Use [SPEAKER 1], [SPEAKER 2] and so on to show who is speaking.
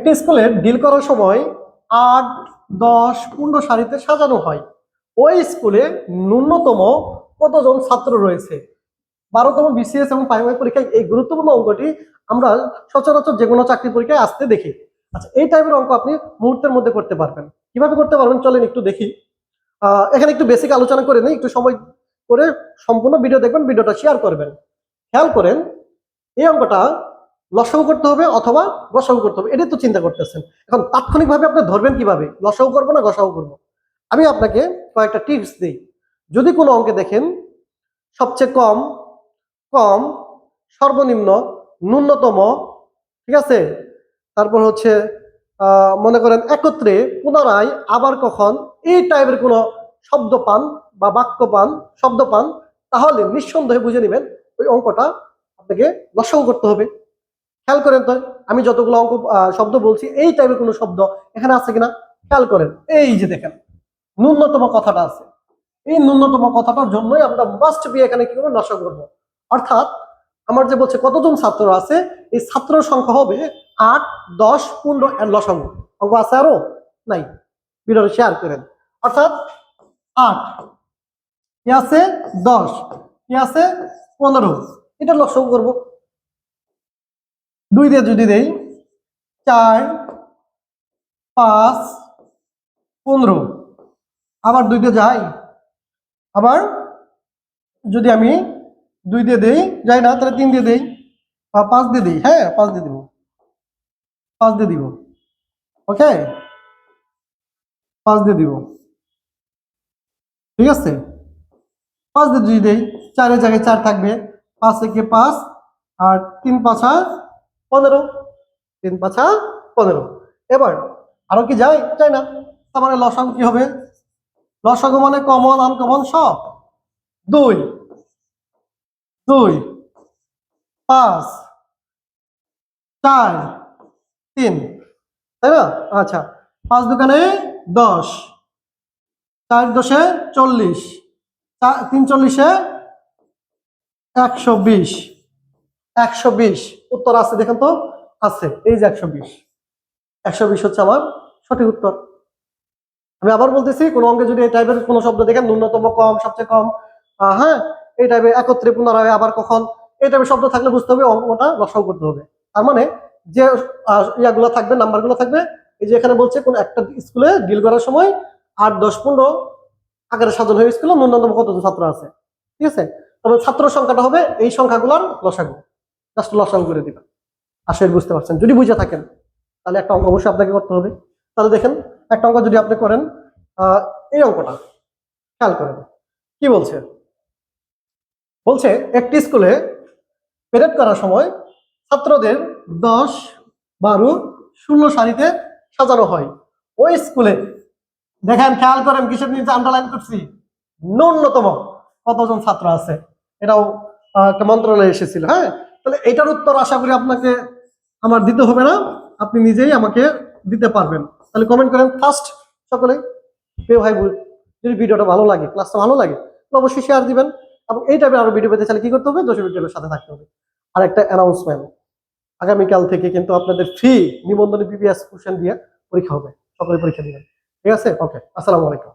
[SPEAKER 1] একটি স্কুলে ডিল করার সময় 8, 10, 15 সারিতে সাজানো হয়। ওই স্কুলে ন্যূনতম কতজন ছাত্র রয়েছে? 12তম বিসিএস এবং প্রাইমারি পরীক্ষায় এই গুরুত্বপূর্ণ অঙ্কটি আমরা সচরাচর যে কোনো চাকরি পরীক্ষায় আসতে দেখি। আচ্ছা, এই টাইপের অঙ্ক আপনি মুহূর্তের মধ্যে করতে পারবেন। কিভাবে করতে পারবেন চলেন একটু দেখি। এখানে একটু বেসিক আলোচনা করে নিই, একটু সময় করে সম্পূর্ণ ভিডিও দেখবেন, ভিডিওটা শেয়ার করবেন। খেয়াল করেন, এই অঙ্কটা লসাগু করতে হবে অথবা গসাগু করতে হবে, এটাই তো চিন্তা করতেছেন। এখন তাৎক্ষণিকভাবে আপনি ধরবেন কিভাবে, লসাগু করবো না গসাগু করবো? আমি আপনাকে কয়েকটা টিপস দিই। যদি কোনো অঙ্কে দেখেন সবচেয়ে কম, কম, সর্বনিম্ন, ন্যূনতম, ঠিক আছে, তারপর হচ্ছে মনে করেন একত্রে, পুনরায়, আবার কখন, এই টাইপের কোনো শব্দ পান বা বাক্য পান, শব্দ পান, তাহলে নিঃসন্দেহে বুঝে নেবেন ওই অঙ্কটা আপনাকে লসাগু করতে হবে। খেয়াল করেন তো, আমি যতগুলো অঙ্ক শব্দ বলছি এই টাইপের কোনো শব্দ এখানে আছে কিনা খেয়াল করেন। এই যে দেখেন ন্যূনতম কথাটা আছে, এই ন্যূনতম কথাটার জন্যই আমরা মাস্ট বি এখানে কি করবো, লসাগু করবো। অর্থাৎ আমার যে বলছে কতজন ছাত্র আছে, এই ছাত্র সংখ্যা হবে 8, 10, 15 এর লসাগু। অঙ্ক আছে আরো নাই, ভিডিওটা শেয়ার করেন। অর্থাৎ 8 কি আছে, 10 কি আছে, 15, এটা লসাগু করবো। 2 দিয়ে যদি দেই 4, 5, 15, আবার 2 দিয়ে যাই, আবার যদি আমি 2 দিয়ে দেই যাই না, তাহলে 3 দিয়ে দেই বা 5 দিয়ে দিই। হ্যাঁ, 5 দিয়ে দিব, 5 দিয়ে দিব, ওকে, 5 দিয়ে দিব, ঠিক আছে। 5 দিয়ে যদি দেই, 4 জায়গায় 4 থাকবে, 5 একে 5 আর 3 5 15, 3 5 15। এবার আরো কি যায় যায় না, তার মানে লসাগু কি হবে, লসাগু মানে কমন আনকমন সব। 2, 2, 5, 4, 3, তাই না? আচ্ছা, 5 দোকানে 10, 4 10 40, 3 40 120, 120 উত্তর আছে দেখেন তো, আছে এই যে 120, 120 হচ্ছে আমার সঠিক উত্তর। আমি আবার বলতেছি, কোন অঙ্কে যদি এই টাইপের কোন শব্দ দেখেন, ন্যূনতম, কম, সবচেয়ে কম, হ্যাঁ, এই টাইপের একত্রে, পুনরায়, আবার কখন, এই টাইপের শব্দ থাকলে বুঝতে হবে অঙ্কটা লসাগু করতে হবে। তার মানে যে ইয়াগুলো থাকবে, নাম্বারগুলো থাকবে, এই যে এখানে বলছে কোন একটা স্কুলে ডিল করার সময় 8, 10, 15 আকারে সাজানো হয়ে স্কুলে ন্যূনতম কতজন ছাত্র আছে, ঠিক আছে। তবে ছাত্র সংখ্যাটা হবে এই সংখ্যাগুলোর লসাগু, জাস্ট লসাগু করে দিবেন। আশা বুঝতে পারছেন। যদি বুঝে থাকেন তাহলে একটা অঙ্ক অবশ্যই আপনাকে করতে হবে। তাহলে দেখেন, একটা অঙ্ক যদি আপনি করেন, এই অঙ্কটা খেয়াল করেন কি বলছে। বলছে একটি স্কুলে প্যারেড করার সময় ছাত্রদের 10, 12, 16 সারিতে সাজানো হয়। ওই স্কুলে দেখেন, খেয়াল করেন কিসের নিচে আন্ডারলাইন করছি, ন্যূনতম কতজন ছাত্র আছে। এটাও একটা মন্ত্রণালয়ে এসেছিল। হ্যাঁ, তাহলে এটার উত্তর আশা করি আপনাকে আমার দিতে হবে না, আপনি নিজেই আমাকে দিতে পারবেন। তাহলে কমেন্ট করেন ফার্স্ট সকলে। প্রিয় ভাই, যদি ভিডিওটা ভালো লাগে, ক্লাসটা ভালো লাগে, তাহলে অবশ্যই শেয়ার দিবেন। এবং এই টাইপের আরো ভিডিও পেতে চাইলে কি করতে হবে, দর্শক ভিডিওর সাথে থাকতে হবে। আর একটা অ্যানাউন্সমেন্ট, আগামীকাল থেকে কিন্তু আপনাদের ফ্রি নিবন্ধনী পিপিএস কোশ্চেন দিয়ে পরীক্ষা হবে, সকলে পরীক্ষা দিবেন, ঠিক আছে। ওকে, আসসালামু আলাইকুম।